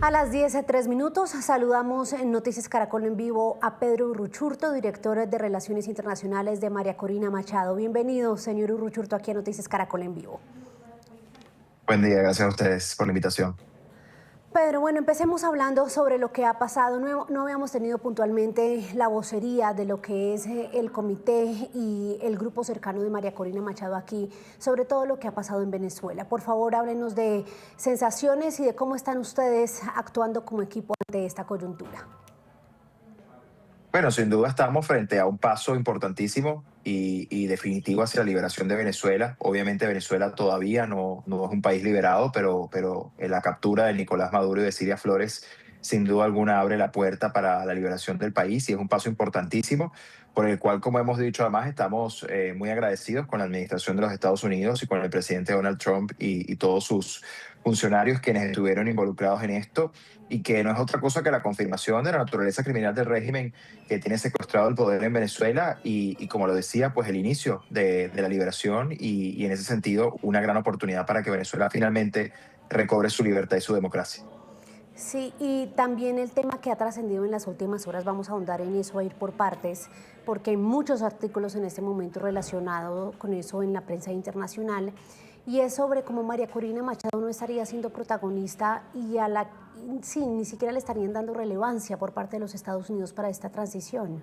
A las 10:03 saludamos en Noticias Caracol en vivo a Pedro Urruchurtu, director de Relaciones Internacionales de María Corina Machado. Bienvenido, señor Urruchurtu, aquí a Noticias Caracol en vivo. Buen día, gracias a ustedes por la invitación. Pedro, bueno, empecemos hablando sobre lo que ha pasado. No habíamos tenido puntualmente la vocería de lo que es el comité y el grupo cercano de María Corina Machado aquí, sobre todo lo que ha pasado en Venezuela. Por favor, háblenos de sensaciones y de cómo están ustedes actuando como equipo ante esta coyuntura. Bueno, sin duda estamos frente a un paso importantísimo y definitivo hacia la liberación de Venezuela. Obviamente Venezuela todavía no es un país liberado, pero la captura de Nicolás Maduro y de Cilia Flores sin duda alguna abre la puerta para la liberación del país y es un paso importantísimo por el cual, como hemos dicho, además estamos muy agradecidos con la administración de los Estados Unidos y con el presidente Donald Trump y todos sus funcionarios quienes estuvieron involucrados en esto y que no es otra cosa que la confirmación de la naturaleza criminal del régimen que tiene secuestrado el poder en Venezuela y como lo decía, pues el inicio de la liberación y en ese sentido una gran oportunidad para que Venezuela finalmente recobre su libertad y su democracia. Sí, y también el tema que ha trascendido en las últimas horas, vamos a ahondar en eso, a ir por partes, porque hay muchos artículos en este momento relacionados con eso en la prensa internacional, y es sobre cómo María Corina Machado no estaría siendo protagonista y sí, ni siquiera le estarían dando relevancia por parte de los Estados Unidos para esta transición.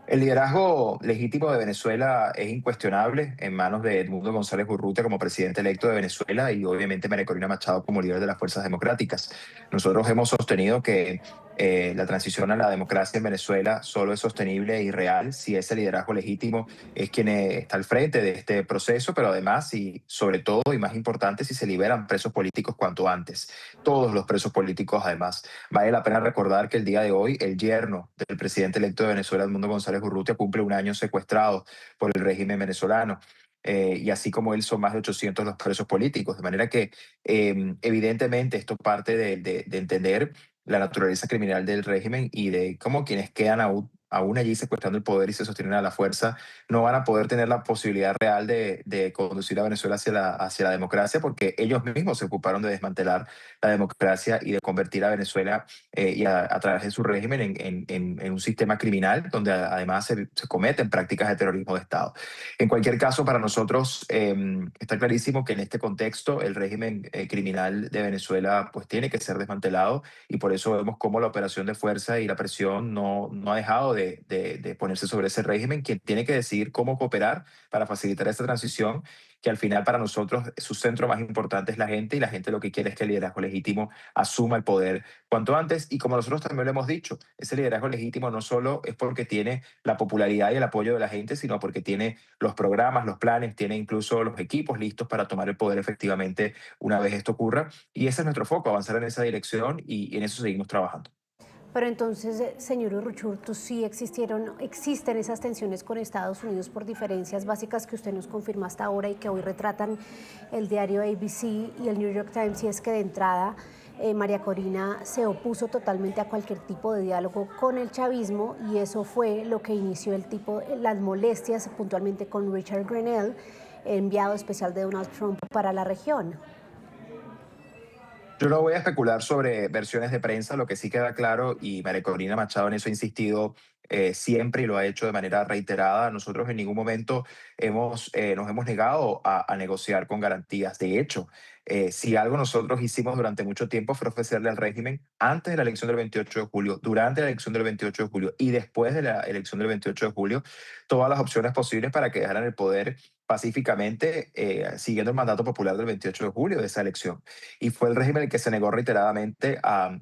El liderazgo legítimo de Venezuela es incuestionable en manos de Edmundo González Urrutia como presidente electo de Venezuela y obviamente María Corina Machado como líder de las fuerzas democráticas. Nosotros hemos sostenido que la transición a la democracia en Venezuela solo es sostenible y real si ese liderazgo legítimo es quien está al frente de este proceso, pero además y sobre todo y más importante si se liberan presos políticos cuanto antes. Todos los presos políticos además. Vale la pena recordar que el día de hoy el yerno del presidente electo de Venezuela, Edmundo González Urrutia, cumple un año secuestrado por el régimen venezolano. Y así como él son más de 800 los presos políticos. De manera que evidentemente esto parte de entender la naturaleza criminal del régimen y de cómo quienes quedan aún allí secuestrando el poder y se sostienen a la fuerza no van a poder tener la posibilidad real de conducir a Venezuela hacia la democracia porque ellos mismos se ocuparon de desmantelar la democracia y de convertir a Venezuela a través de su régimen en un sistema criminal donde además se cometen prácticas de terrorismo de Estado. En cualquier caso, para nosotros está clarísimo que en este contexto el régimen criminal de Venezuela pues tiene que ser desmantelado y por eso vemos cómo la operación de fuerza y la presión no ha dejado de ponerse sobre ese régimen, quien tiene que decidir cómo cooperar para facilitar esta transición que al final para nosotros su centro más importante es la gente y la gente lo que quiere es que el liderazgo legítimo asuma el poder cuanto antes y como nosotros también lo hemos dicho, ese liderazgo legítimo no solo es porque tiene la popularidad y el apoyo de la gente, sino porque tiene los programas, los planes, tiene incluso los equipos listos para tomar el poder efectivamente una vez esto ocurra y ese es nuestro foco, avanzar en esa dirección y en eso seguimos trabajando. Pero entonces, señor Urruchurtu, sí existen esas tensiones con Estados Unidos por diferencias básicas que usted nos confirma hasta ahora y que hoy retratan el diario ABC y el New York Times, y es que de entrada María Corina se opuso totalmente a cualquier tipo de diálogo con el chavismo y eso fue lo que inició las molestias puntualmente con Richard Grenell, enviado especial de Donald Trump para la región. Yo no voy a especular sobre versiones de prensa, lo que sí queda claro, y María Corina Machado en eso ha insistido siempre y lo ha hecho de manera reiterada, nosotros en ningún momento nos hemos negado a negociar con garantías. De hecho, si algo nosotros hicimos durante mucho tiempo fue ofrecerle al régimen antes de la elección del 28 de julio, durante la elección del 28 de julio y después de la elección del 28 de julio, todas las opciones posibles para que dejaran el poder pacíficamente, siguiendo el mandato popular del 28 de julio de esa elección y fue el régimen el que se negó reiteradamente a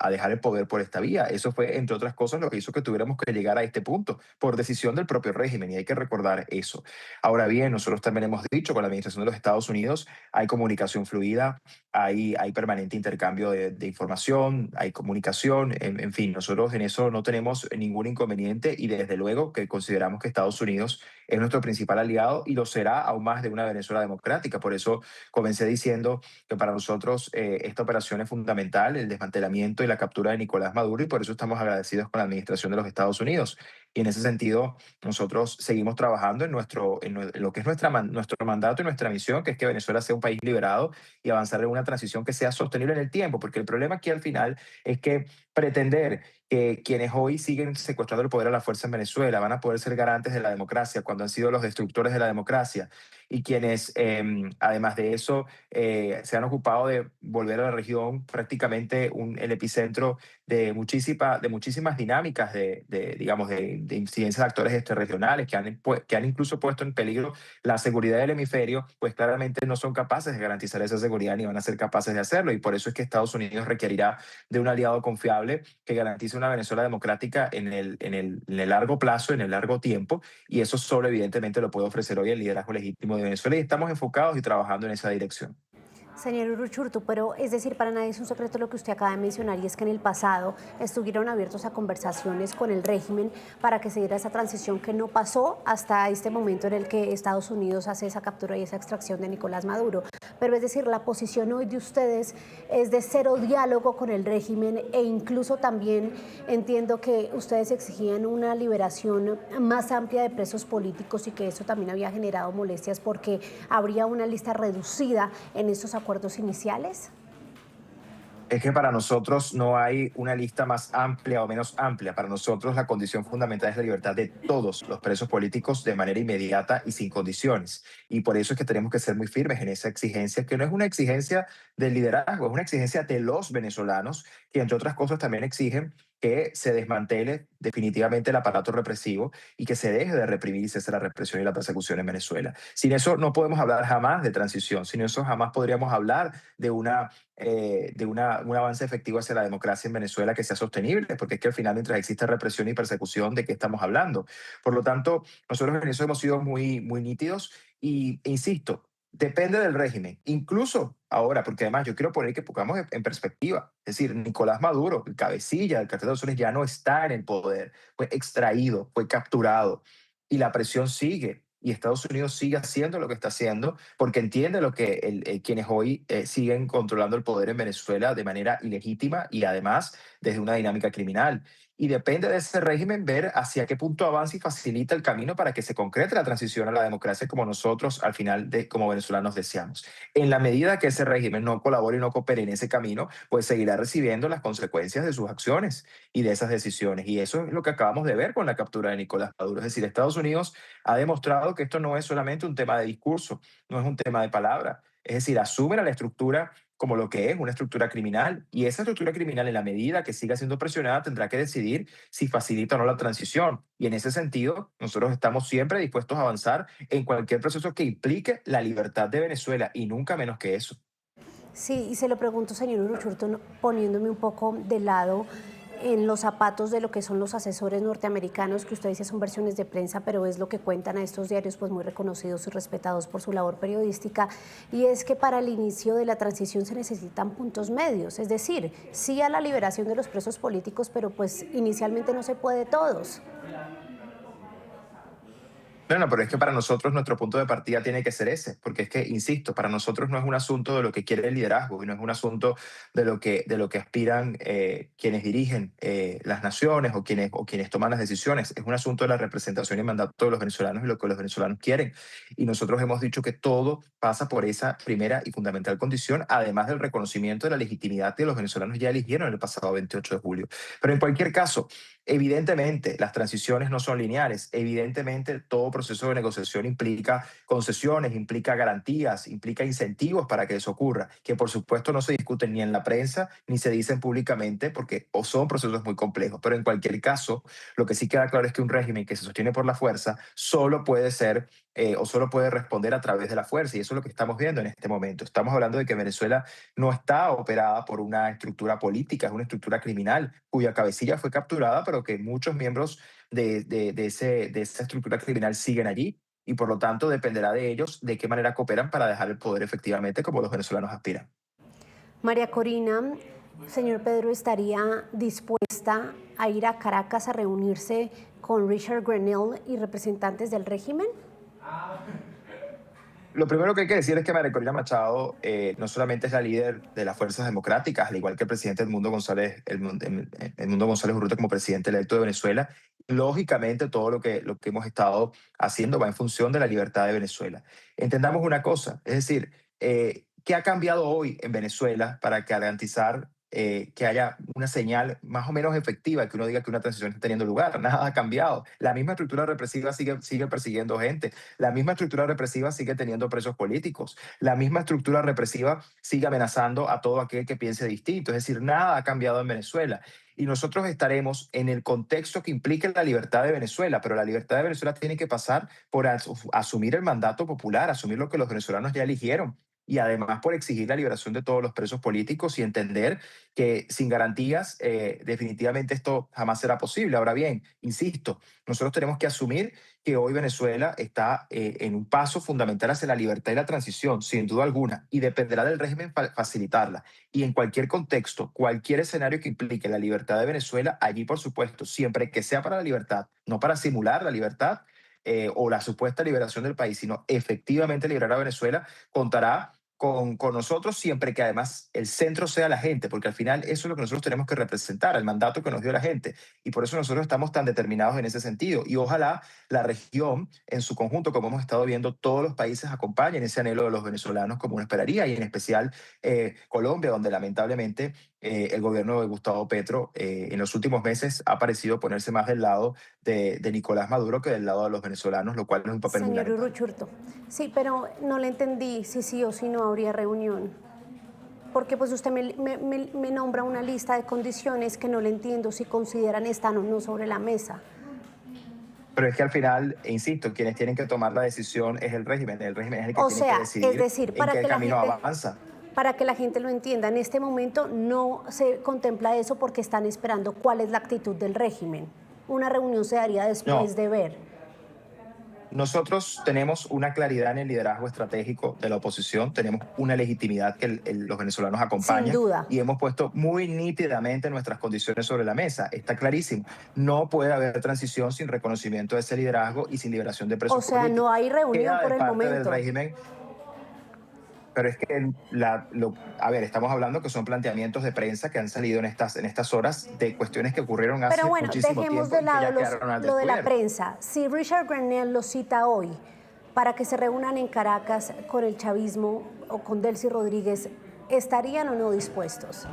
dejar el poder por esta vía. Eso fue, entre otras cosas, lo que hizo que tuviéramos que llegar a este punto, por decisión del propio régimen, y hay que recordar eso. Ahora bien, nosotros también hemos dicho con la administración de los Estados Unidos, hay comunicación fluida, hay permanente intercambio de información, hay comunicación, en fin, nosotros en eso no tenemos ningún inconveniente y desde luego que consideramos que Estados Unidos es nuestro principal aliado y lo será aún más de una Venezuela democrática. Por eso comencé diciendo que para nosotros esta operación es fundamental, el desmantelamiento y la captura de Nicolás Maduro, y por eso estamos agradecidos con la administración de los Estados Unidos. Y en ese sentido, nosotros seguimos trabajando en lo que es nuestro mandato y nuestra misión, que es que Venezuela sea un país liberado y avanzar en una transición que sea sostenible en el tiempo, porque el problema aquí al final es que pretender que quienes hoy siguen secuestrando el poder a la fuerza en Venezuela van a poder ser garantes de la democracia cuando han sido los destructores de la democracia y quienes, además de eso, se han ocupado de volver a la región prácticamente el epicentro de muchísimas dinámicas digamos, de incidencias de actores regionales que han incluso puesto en peligro la seguridad del hemisferio, pues claramente no son capaces de garantizar esa seguridad ni van a ser capaces de hacerlo. Y por eso es que Estados Unidos requerirá de un aliado confiable que garantice una Venezuela democrática en el largo plazo, en el largo tiempo, y eso solo evidentemente lo puede ofrecer hoy el liderazgo legítimo de Venezuela y estamos enfocados y trabajando en esa dirección. Señor Uruchurtu, pero es decir, para nadie es un secreto lo que usted acaba de mencionar y es que en el pasado estuvieron abiertos a conversaciones con el régimen para que se diera esa transición que no pasó hasta este momento en el que Estados Unidos hace esa captura y esa extracción de Nicolás Maduro. Pero es decir, la posición hoy de ustedes es de cero diálogo con el régimen e incluso también entiendo que ustedes exigían una liberación más amplia de presos políticos y que eso también había generado molestias porque habría una lista reducida en esos acuerdos iniciales. Es que para nosotros no hay una lista más amplia o menos amplia. Para nosotros la condición fundamental es la libertad de todos los presos políticos de manera inmediata y sin condiciones. Y por eso es que tenemos que ser muy firmes en esa exigencia, que no es una exigencia del liderazgo, es una exigencia de los venezolanos, que entre otras cosas también exigen que se desmantele definitivamente el aparato represivo y que se deje de reprimir y cese la represión y la persecución en Venezuela. Sin eso no podemos hablar jamás de transición, sin eso jamás podríamos hablar un avance efectivo hacia la democracia en Venezuela que sea sostenible, porque es que al final, mientras existe represión y persecución, ¿de qué estamos hablando? Por lo tanto, nosotros en eso hemos sido muy, muy nítidos e insisto, depende del régimen, incluso ahora, porque además yo quiero poner que pongamos en perspectiva, es decir, Nicolás Maduro, el cabecilla del cartel de los Soles, ya no está en el poder, fue extraído, fue capturado y la presión sigue. Y Estados Unidos sigue haciendo lo que está haciendo porque entiende lo que quienes hoy siguen controlando el poder en Venezuela de manera ilegítima y además desde una dinámica criminal. Y depende de ese régimen ver hacia qué punto avanza y facilita el camino para que se concrete la transición a la democracia como nosotros al final como venezolanos deseamos. En la medida que ese régimen no colabore y no coopere en ese camino, pues seguirá recibiendo las consecuencias de sus acciones y de esas decisiones. Y eso es lo que acabamos de ver con la captura de Nicolás Maduro. Es decir, Estados Unidos ha demostrado que esto no es solamente un tema de discurso, no es un tema de palabra. Es decir, asumen a la estructura como lo que es una estructura criminal y esa estructura criminal en la medida que siga siendo presionada tendrá que decidir si facilita o no la transición. Y en ese sentido, nosotros estamos siempre dispuestos a avanzar en cualquier proceso que implique la libertad de Venezuela y nunca menos que eso. Sí, y se lo pregunto, señor Uruchurtu, poniéndome un poco de lado en los zapatos de lo que son los asesores norteamericanos, que usted dice son versiones de prensa, pero es lo que cuentan a estos diarios, pues muy reconocidos y respetados por su labor periodística, y es que para el inicio de la transición se necesitan puntos medios, es decir, sí a la liberación de los presos políticos, pero pues inicialmente no se puede todos. No, pero es que para nosotros nuestro punto de partida tiene que ser ese, porque es que, insisto, para nosotros no es un asunto de lo que quiere el liderazgo y no es un asunto de lo que aspiran quienes dirigen las naciones o quienes toman las decisiones. Es un asunto de la representación y mandato de los venezolanos y lo que los venezolanos quieren. Y nosotros hemos dicho que todo pasa por esa primera y fundamental condición, además del reconocimiento de la legitimidad que los venezolanos ya eligieron el pasado 28 de julio. Pero en cualquier caso, evidentemente, las transiciones no son lineales. Evidentemente, todo proceso de negociación implica concesiones, implica garantías, implica incentivos para que eso ocurra, que por supuesto no se discuten ni en la prensa ni se dicen públicamente porque o son procesos muy complejos. Pero en cualquier caso, lo que sí queda claro es que un régimen que se sostiene por la fuerza solo puede ser o solo puede responder a través de la fuerza. Y eso es lo que estamos viendo en este momento. Estamos hablando de que Venezuela no está operada por una estructura política, es una estructura criminal cuya cabecilla fue capturada, pero que muchos miembros de esa estructura criminal siguen allí y por lo tanto dependerá de ellos de qué manera cooperan para dejar el poder efectivamente como los venezolanos aspiran. María Corina, señor Pedro, ¿estaría dispuesta a ir a Caracas a reunirse con Richard Grenell y representantes del régimen? Lo primero que hay que decir es que María Corina Machado no solamente es la líder de las fuerzas democráticas, al igual que el presidente Edmundo González, Edmundo González Urrutia como presidente electo de Venezuela, lógicamente todo lo que hemos estado haciendo va en función de la libertad de Venezuela. Entendamos una cosa, es decir, ¿qué ha cambiado hoy en Venezuela para garantizar que haya una señal más o menos efectiva, que uno diga que una transición está teniendo lugar? Nada ha cambiado. La misma estructura represiva sigue persiguiendo gente, la misma estructura represiva sigue teniendo presos políticos, la misma estructura represiva sigue amenazando a todo aquel que piense distinto. Es decir, nada ha cambiado en Venezuela y nosotros estaremos en el contexto que implique la libertad de Venezuela, pero la libertad de Venezuela tiene que pasar por asumir el mandato popular, asumir lo que los venezolanos ya eligieron y además por exigir la liberación de todos los presos políticos y entender que sin garantías definitivamente esto jamás será posible. Ahora bien, insisto, nosotros tenemos que asumir que hoy Venezuela está en un paso fundamental hacia la libertad y la transición, sin duda alguna, y dependerá del régimen facilitarla. Y en cualquier contexto, cualquier escenario que implique la libertad de Venezuela, allí por supuesto, siempre que sea para la libertad, no para simular la libertad o la supuesta liberación del país, sino efectivamente liberar a Venezuela, contará con nosotros siempre que además el centro sea la gente, porque al final eso es lo que nosotros tenemos que representar, el mandato que nos dio la gente. Y por eso nosotros estamos tan determinados en ese sentido. Y ojalá la región en su conjunto, como hemos estado viendo, todos los países acompañen ese anhelo de los venezolanos como uno esperaría, y en especial Colombia, donde lamentablemente el gobierno de Gustavo Petro en los últimos meses ha parecido ponerse más del lado de Nicolás Maduro que del lado de los venezolanos, lo cual es un papel muy Señor lamentable. Uruchurto, sí, pero no le entendí si sí o si no habría reunión. Porque pues usted me nombra una lista de condiciones que no le entiendo si consideran están o no sobre la mesa. Pero es que al final, e insisto, quienes tienen que tomar la decisión es el régimen es el que O tiene que sea, es decidir decir, en qué camino avanza. para que la gente lo entienda, en este momento no se contempla eso porque están esperando cuál es la actitud del régimen. Una reunión se daría después No, de ver. nosotros tenemos una claridad en el liderazgo estratégico de la oposición, tenemos una legitimidad que los venezolanos Sin acompañan duda. y hemos puesto muy nítidamente nuestras condiciones sobre la mesa. Está clarísimo. No puede haber transición sin reconocimiento de ese liderazgo y sin liberación de O presos sea, no políticos. hay reunión Queda por de el parte del momento. régimen. Pero es que, a ver, estamos hablando que son planteamientos de prensa que han salido en estas horas de cuestiones que ocurrieron Pero hace bueno, muchísimo dejemos tiempo de y que lado ya quedaron al lo de la descubierto. prensa. Si Richard Grenell lo cita hoy para que se reúnan en Caracas con el chavismo o con Delcy Rodríguez, ¿estarían o no dispuestos?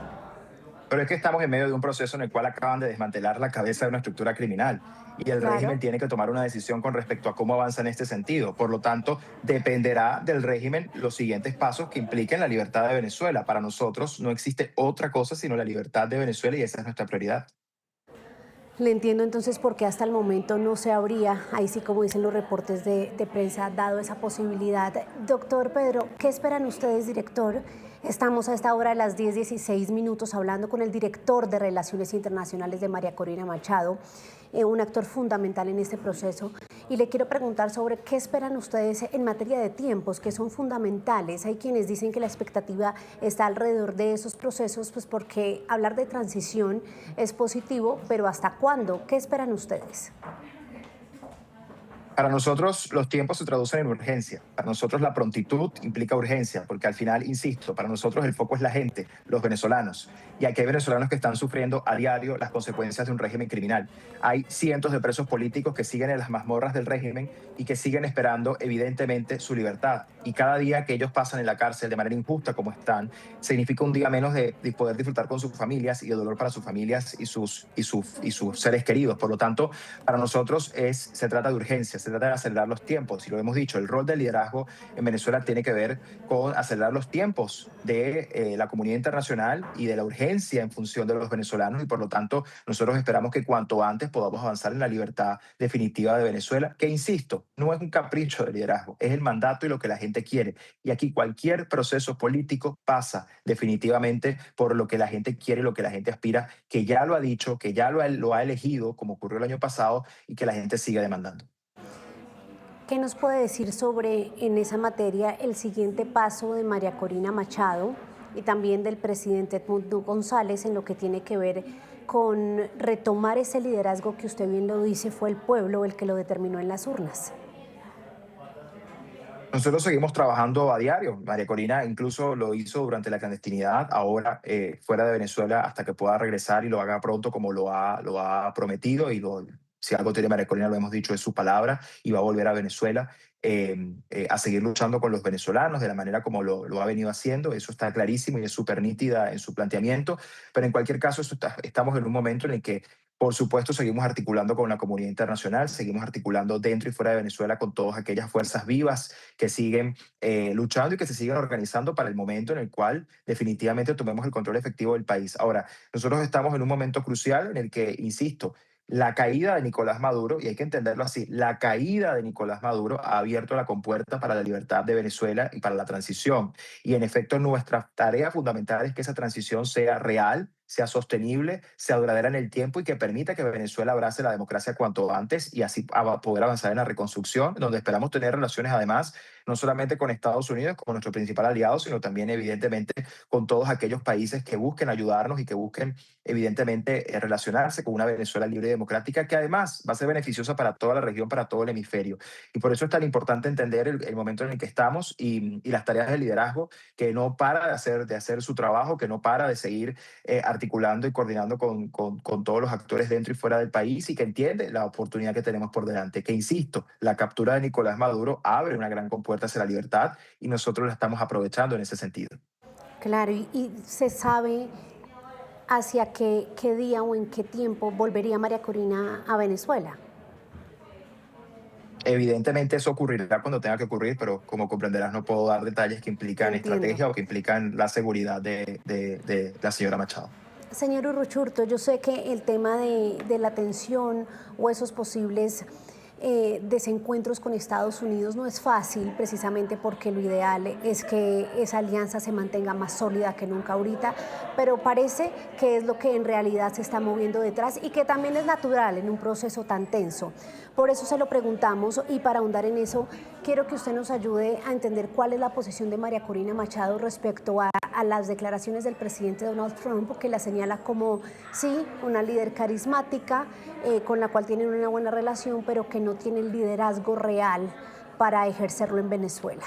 Pero es que estamos en medio de un proceso en el cual acaban de desmantelar la cabeza de una estructura criminal y el Claro. régimen tiene que tomar una decisión con respecto a cómo avanza en este sentido. Por lo tanto, dependerá del régimen los siguientes pasos que impliquen la libertad de Venezuela. Para nosotros no existe otra cosa sino la libertad de Venezuela y esa es nuestra prioridad. Le entiendo entonces por qué hasta el momento no se habría, ahí sí como dicen los reportes de prensa, dado esa posibilidad. Doctor Pedro, ¿qué esperan ustedes, director? Estamos a esta hora de las 10:16 hablando con el director de Relaciones Internacionales de María Corina Machado, un actor fundamental en este proceso. Y le quiero preguntar sobre qué esperan ustedes en materia de tiempos, que son fundamentales. Hay quienes dicen que la expectativa está alrededor de esos procesos, pues porque hablar de transición es positivo, pero ¿hasta cuándo? ¿Qué esperan ustedes? Para nosotros los tiempos se traducen en urgencia. Para nosotros la prontitud implica urgencia, porque al final, insisto, para nosotros el foco es la gente, los venezolanos. Y aquí hay venezolanos que están sufriendo a diario las consecuencias de un régimen criminal. Hay cientos de presos políticos que siguen en las mazmorras del régimen y que siguen esperando, evidentemente, su libertad. Y cada día que ellos pasan en la cárcel de manera injusta como están, significa un día menos de poder disfrutar con sus familias y de dolor para sus familias y sus seres queridos. Por lo tanto, para nosotros se trata de urgencia, se trata de acelerar los tiempos. Y lo hemos dicho, el rol del liderazgo en Venezuela tiene que ver con acelerar los tiempos de la comunidad internacional y de la urgencia en función de los venezolanos. Y por lo tanto, nosotros esperamos que cuanto antes podamos avanzar en la libertad definitiva de Venezuela, que insisto, no es un capricho de liderazgo, es el mandato y lo que la gente quiere. Y aquí cualquier proceso político pasa definitivamente por lo que la gente quiere, lo que la gente aspira, que ya lo ha dicho, que ya lo ha elegido, como ocurrió el año pasado, y que la gente sigue demandando. ¿Qué nos puede decir sobre, en esa materia, el siguiente paso de María Corina Machado y también del presidente Edmundo González en lo que tiene que ver con retomar ese liderazgo que usted bien lo dice, fue el pueblo el que lo determinó en las urnas? Nosotros seguimos trabajando a diario. María Corina incluso lo hizo durante la clandestinidad, ahora fuera de Venezuela hasta que pueda regresar y lo haga pronto como lo ha prometido y si algo tiene María Corina, lo hemos dicho, es su palabra y va a volver a Venezuela a seguir luchando con los venezolanos de la manera como lo ha venido haciendo. Eso está clarísimo y es súper nítida en su planteamiento. Pero en cualquier caso, estamos en un momento en el que, por supuesto, seguimos articulando con la comunidad internacional, seguimos articulando dentro y fuera de Venezuela con todas aquellas fuerzas vivas que siguen luchando y que se siguen organizando para el momento en el cual definitivamente tomemos el control efectivo del país. Ahora, nosotros estamos en un momento crucial en el que, insisto, la caída de Nicolás Maduro, y hay que entenderlo así, la caída de Nicolás Maduro ha abierto la compuerta para la libertad de Venezuela y para la transición. Y en efecto, nuestra tarea fundamental es que esa transición sea real, sea sostenible, sea duradera en el tiempo y que permita que Venezuela abrace la democracia cuanto antes y así poder avanzar en la reconstrucción, donde esperamos tener relaciones además no solamente con Estados Unidos como nuestro principal aliado, sino también evidentemente con todos aquellos países que busquen ayudarnos y que busquen evidentemente relacionarse con una Venezuela libre y democrática que además va a ser beneficiosa para toda la región, para todo el hemisferio. Y por eso es tan importante entender el momento en el que estamos y las tareas de liderazgo que no para de hacer su trabajo, que no para de seguir articulando y coordinando con todos los actores dentro y fuera del país y que entiende la oportunidad que tenemos por delante. Que insisto, la captura de Nicolás Maduro abre una gran compuerta hacia la libertad y nosotros la estamos aprovechando en ese sentido. Claro, y se sabe hacia qué día o en qué tiempo volvería María Corina a Venezuela. Evidentemente eso ocurrirá cuando tenga que ocurrir, pero como comprenderás no puedo dar detalles que implican Entiendo. estrategia o que implican la seguridad de la señora Machado. Señor Uruchurtu, yo sé que el tema de la tensión o esos posibles desencuentros con Estados Unidos no es fácil, precisamente porque lo ideal es que esa alianza se mantenga más sólida que nunca ahorita, pero parece que es lo que en realidad se está moviendo detrás y que también es natural en un proceso tan tenso. Por eso se lo preguntamos y para ahondar en eso, quiero que usted nos ayude a entender cuál es la posición de María Corina Machado respecto a las declaraciones del presidente Donald Trump, que la señala como, sí, una líder carismática, con la cual tienen una buena relación, pero que no tiene el liderazgo real para ejercerlo en Venezuela.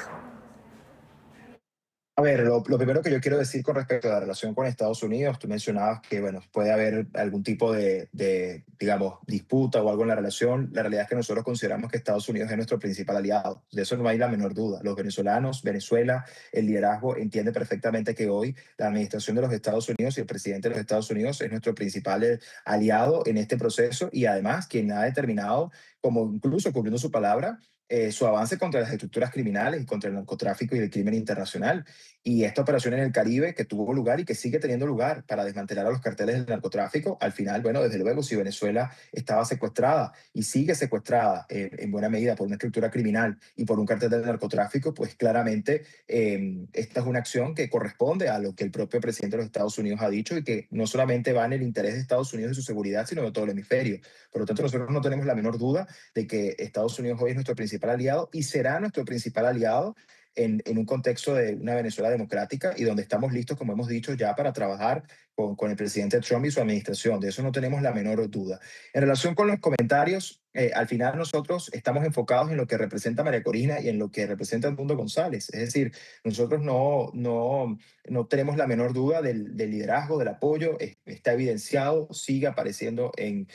A ver, lo primero que yo quiero decir con respecto a la relación con Estados Unidos, tú mencionabas que, bueno, puede haber algún tipo digamos, disputa o algo en la relación. La realidad es que nosotros consideramos que Estados Unidos es nuestro principal aliado. De eso no hay la menor duda. Los venezolanos, Venezuela, el liderazgo entiende perfectamente que hoy la administración de los Estados Unidos y el presidente de los Estados Unidos es nuestro principal aliado en este proceso y además quien ha determinado, como incluso cumpliendo su palabra, su avance contra las estructuras criminales y contra el narcotráfico y el crimen internacional. Y esta operación en el Caribe que tuvo lugar y que sigue teniendo lugar para desmantelar a los carteles del narcotráfico, al final, bueno, desde luego, si Venezuela estaba secuestrada y sigue secuestrada en buena medida por una estructura criminal y por un cartel del narcotráfico, pues claramente esta es una acción que corresponde a lo que el propio presidente de los Estados Unidos ha dicho y que no solamente va en el interés de Estados Unidos y su seguridad, sino de todo el hemisferio. Por lo tanto, nosotros no tenemos la menor duda de que Estados Unidos hoy es nuestro principal aliado y será nuestro principal aliado en un contexto de una Venezuela democrática y donde estamos listos, como hemos dicho, ya para trabajar con el presidente Trump y su administración. De eso no tenemos la menor duda. En relación con los comentarios, al final nosotros estamos enfocados en lo que representa María Corina y en lo que representa Edmundo González. Es decir, nosotros no tenemos la menor duda del liderazgo, del apoyo. Está evidenciado, sigue apareciendo en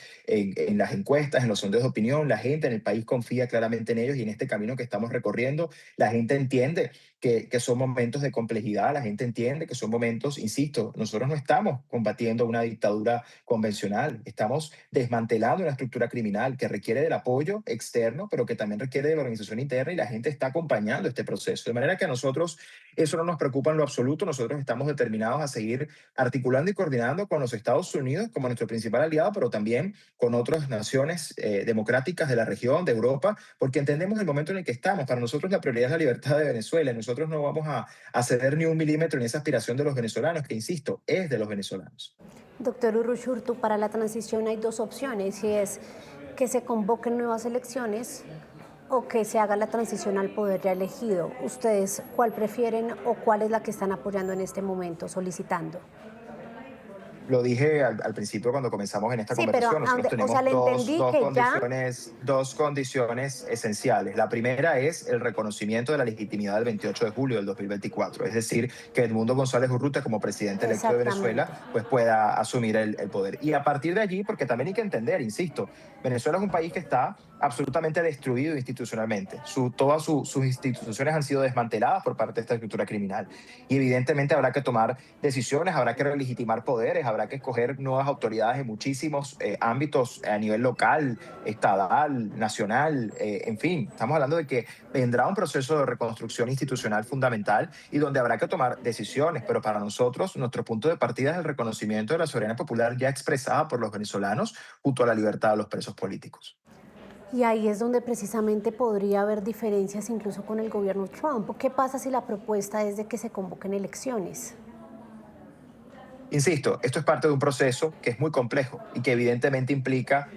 las encuestas, en los sondeos de opinión. La gente en el país confía claramente en ellos y en este camino que estamos recorriendo. La gente entiende que son momentos de complejidad, la gente entiende que son momentos, insisto, nosotros no estamos combatiendo una dictadura convencional, estamos desmantelando una estructura criminal que requiere del apoyo externo, pero que también requiere de la organización interna y la gente está acompañando este proceso. De manera que a nosotros eso no nos preocupa en lo absoluto, nosotros estamos determinados a seguir articulando y coordinando con los Estados Unidos como nuestro principal aliado, pero también con otras naciones democráticas de la región, de Europa, porque entendemos el momento en el que estamos. Para nosotros la prioridad es la libertad de Venezuela. Nosotros no vamos a ceder ni un milímetro en esa aspiración de los venezolanos, que insisto, es de los venezolanos. Doctor Uruchurtu, para la transición hay dos opciones y es que se convoquen nuevas elecciones o que se haga la transición al poder ya elegido. ¿Ustedes cuál prefieren o cuál es la que están apoyando en este momento, solicitando? Lo dije al principio cuando comenzamos en esta Sí, pero, conversación. Nosotros o sea, tenemos le entendí que ya, dos condiciones esenciales. La primera es el reconocimiento de la legitimidad del 28 de julio del 2024, es decir, que Edmundo González Urrutia, como presidente electo de Venezuela, exactamente. pues pueda asumir el poder. Y a partir de allí, porque también hay que entender, insisto, Venezuela es un país que está absolutamente destruido institucionalmente. Sus instituciones han sido desmanteladas por parte de esta estructura criminal. Y evidentemente habrá que tomar decisiones, habrá que relegitimar poderes, habrá que escoger nuevas autoridades en muchísimos ámbitos a nivel local, estatal, nacional, en fin, estamos hablando de que vendrá un proceso de reconstrucción institucional fundamental y donde habrá que tomar decisiones, pero para nosotros nuestro punto de partida es el reconocimiento de la soberanía popular ya expresada por los venezolanos junto a la libertad de los presos políticos. Y ahí es donde precisamente podría haber diferencias incluso con el gobierno Trump. ¿Qué pasa si la propuesta es de que se convoquen elecciones? Insisto, esto es parte de un proceso que es muy complejo y que evidentemente implica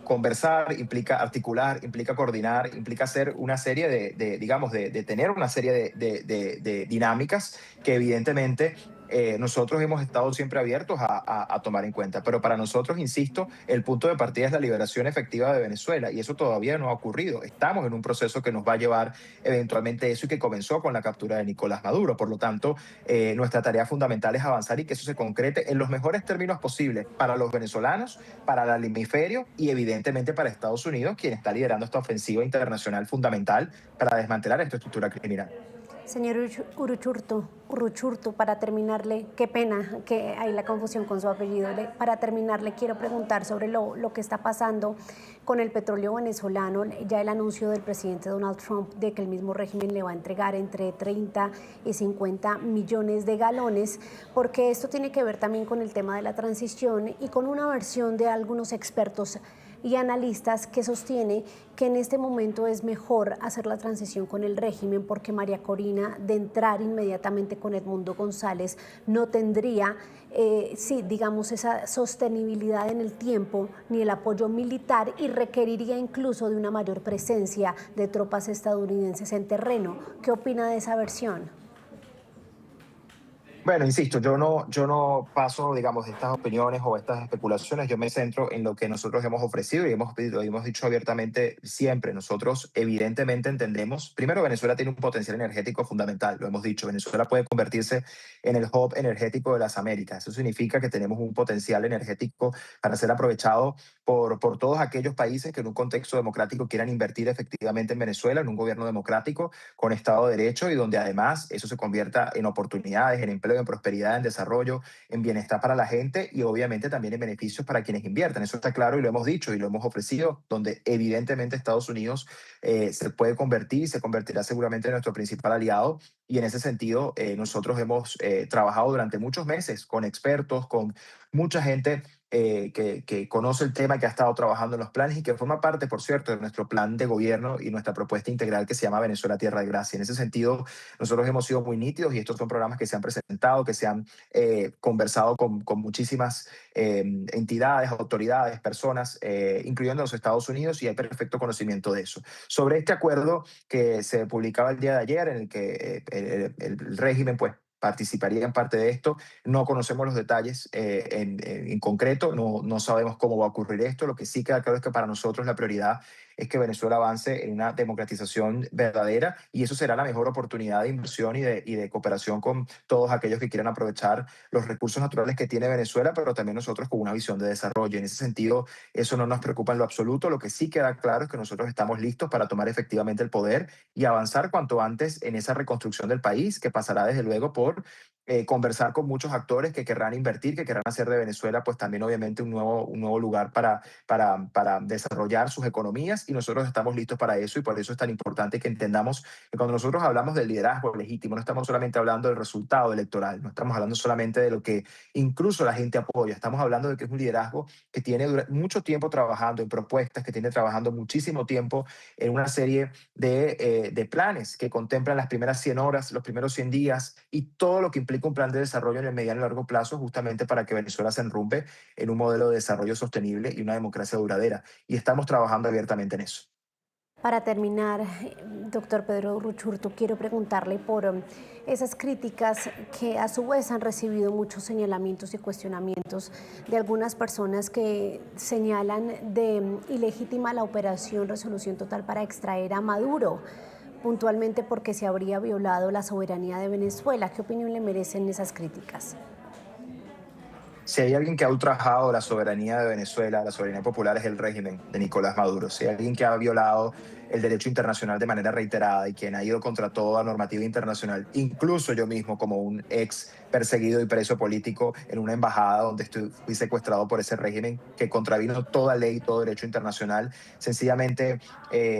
conversar, implica articular, implica coordinar, implica hacer una serie digamos, de tener una serie de dinámicas que evidentemente nosotros hemos estado siempre abiertos a tomar en cuenta. Pero para nosotros, insisto, el punto de partida es la liberación efectiva de Venezuela y eso todavía no ha ocurrido. Estamos en un proceso que nos va a llevar eventualmente eso y que comenzó con la captura de Nicolás Maduro. Por lo tanto, nuestra tarea fundamental es avanzar y que eso se concrete en los mejores términos posibles para los venezolanos, para el hemisferio y evidentemente para Estados Unidos, quien está liderando esta ofensiva internacional fundamental para desmantelar esta estructura criminal. Señor Uruchurtu, para terminarle, qué pena que hay la confusión con su apellido, para terminarle quiero preguntar sobre lo que está pasando con el petróleo venezolano, ya el anuncio del presidente Donald Trump de que el mismo régimen le va a entregar entre 30 y 50 millones de galones, porque esto tiene que ver también con el tema de la transición y con una versión de algunos expertos y analistas que sostiene que en este momento es mejor hacer la transición con el régimen porque María Corina, de entrar inmediatamente con Edmundo González, no tendría, sí, digamos, esa sostenibilidad en el tiempo ni el apoyo militar y requeriría incluso de una mayor presencia de tropas estadounidenses en terreno. ¿Qué opina de esa versión? Bueno, insisto, yo no paso, digamos, de estas opiniones o estas especulaciones, yo me centro en lo que nosotros hemos ofrecido y hemos dicho abiertamente siempre. Nosotros evidentemente entendemos, primero Venezuela tiene un potencial energético fundamental, lo hemos dicho, Venezuela puede convertirse en el hub energético de las Américas. Eso significa que tenemos un potencial energético para ser aprovechado por todos aquellos países que en un contexto democrático quieran invertir efectivamente en Venezuela, en un gobierno democrático con Estado de Derecho y donde además eso se convierta en oportunidades, en empleo, en prosperidad, en desarrollo, en bienestar para la gente y obviamente también en beneficios para quienes invierten. Eso está claro y lo hemos dicho y lo hemos ofrecido, donde evidentemente Estados Unidos se puede convertir y se convertirá seguramente en nuestro principal aliado. Y en ese sentido, nosotros hemos trabajado durante muchos meses con expertos, con mucha gente que conoce el tema, que ha estado trabajando en los planes y que forma parte, por cierto, de nuestro plan de gobierno y nuestra propuesta integral que se llama Venezuela Tierra de Gracia. En ese sentido, nosotros hemos sido muy nítidos y estos son programas que se han presentado, que se han conversado con muchísimas entidades, autoridades, personas, incluyendo los Estados Unidos, y hay perfecto conocimiento de eso. Sobre este acuerdo que se publicaba el día de ayer, en el que el régimen, pues, participaría en parte de esto. No conocemos los detalles en concreto, no sabemos cómo va a ocurrir esto. Lo que sí queda claro es que para nosotros la prioridad es que Venezuela avance en una democratización verdadera y eso será la mejor oportunidad de inversión y de cooperación con todos aquellos que quieran aprovechar los recursos naturales que tiene Venezuela, pero también nosotros con una visión de desarrollo. En ese sentido, eso no nos preocupa en lo absoluto. Lo que sí queda claro es que nosotros estamos listos para tomar efectivamente el poder y avanzar cuanto antes en esa reconstrucción del país, que pasará desde luego por conversar con muchos actores que querrán invertir, que querrán hacer de Venezuela pues también obviamente un nuevo lugar para desarrollar sus economías y nosotros estamos listos para eso y por eso es tan importante que entendamos que cuando nosotros hablamos del liderazgo legítimo no estamos solamente hablando del resultado electoral, no estamos hablando solamente de lo que incluso la gente apoya, estamos hablando de que es un liderazgo que tiene mucho tiempo trabajando en propuestas, que tiene trabajando muchísimo tiempo en una serie de planes que contemplan las primeras 100 horas, los primeros 100 días y todo lo que implica un plan de desarrollo en el mediano y largo plazo justamente para que Venezuela se enrumbe en un modelo de desarrollo sostenible y una democracia duradera. Y estamos trabajando abiertamente en eso. Para terminar, doctor Pedro Uruchurtu, quiero preguntarle por esas críticas que a su vez han recibido muchos señalamientos y cuestionamientos de algunas personas que señalan de ilegítima la operación Resolución Total para extraer a Maduro, puntualmente porque se habría violado la soberanía de Venezuela. ¿Qué opinión le merecen esas críticas? Si hay alguien que ha ultrajado la soberanía de Venezuela, la soberanía popular, es el régimen de Nicolás Maduro. Si hay alguien que ha violado el derecho internacional de manera reiterada y quien ha ido contra toda normativa internacional, incluso yo mismo como un ex perseguido y preso político en una embajada donde fui secuestrado por ese régimen que contravino toda ley, todo derecho internacional, sencillamente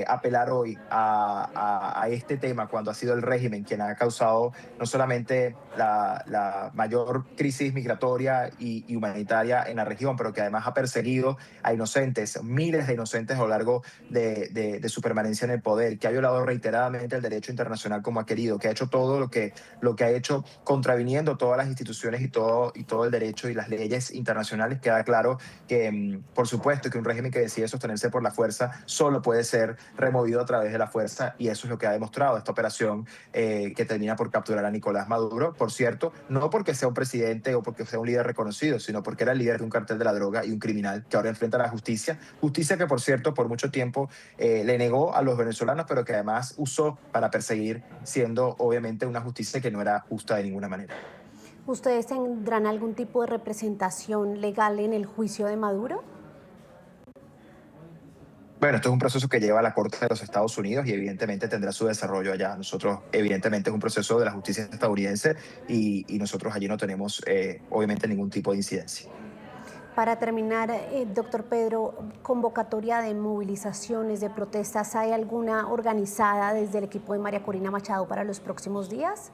apelar hoy a este tema cuando ha sido el régimen quien ha causado no solamente la mayor crisis migratoria y humanitaria en la región, pero que además ha perseguido a inocentes, miles de inocentes a lo largo de su permanencia en el poder, que ha violado reiteradamente el derecho internacional como ha querido, que ha hecho todo lo que ha hecho contraviniendo todas las instituciones y todo el derecho y las leyes internacionales. Queda claro que, por supuesto, que un régimen que decide sostenerse por la fuerza solo puede ser removido a través de la fuerza, y eso es lo que ha demostrado esta operación que termina por capturar a Nicolás Maduro, por cierto, no porque sea un presidente o porque sea un líder reconocido, sino porque era el líder de un cartel de la droga y un criminal que ahora enfrenta a la justicia, justicia que, por cierto, por mucho tiempo le negó a los venezolanos, pero que además usó para perseguir, siendo obviamente una justicia que no era justa de ninguna manera. ¿Ustedes tendrán algún tipo de representación legal en el juicio de Maduro? Bueno, esto es un proceso que lleva a la Corte de los Estados Unidos y evidentemente tendrá su desarrollo allá. Nosotros, evidentemente, es un proceso de la justicia estadounidense y nosotros allí no tenemos, obviamente, ningún tipo de incidencia. Para terminar, doctor Pedro, convocatoria de movilizaciones, de protestas, ¿hay alguna organizada desde el equipo de María Corina Machado para los próximos días?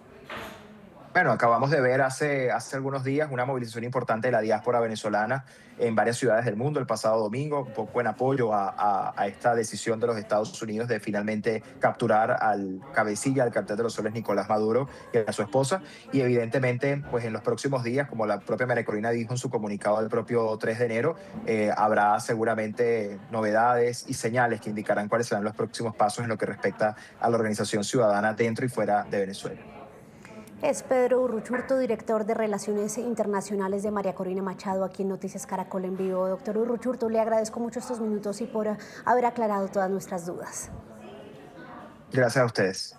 Bueno, acabamos de ver hace algunos días una movilización importante de la diáspora venezolana en varias ciudades del mundo el pasado domingo, un poco en apoyo a esta decisión de los Estados Unidos de finalmente capturar al cabecilla del cartel de los soles, Nicolás Maduro, y a su esposa. Y evidentemente, pues en los próximos días, como la propia María Corina dijo en su comunicado del propio 3 de enero, habrá seguramente novedades y señales que indicarán cuáles serán los próximos pasos en lo que respecta a la organización ciudadana dentro y fuera de Venezuela. Es Pedro Urruchurtu, director de Relaciones Internacionales de María Corina Machado, aquí en Noticias Caracol en vivo. Doctor Urruchurtu, le agradezco mucho estos minutos y por haber aclarado todas nuestras dudas. Gracias a ustedes.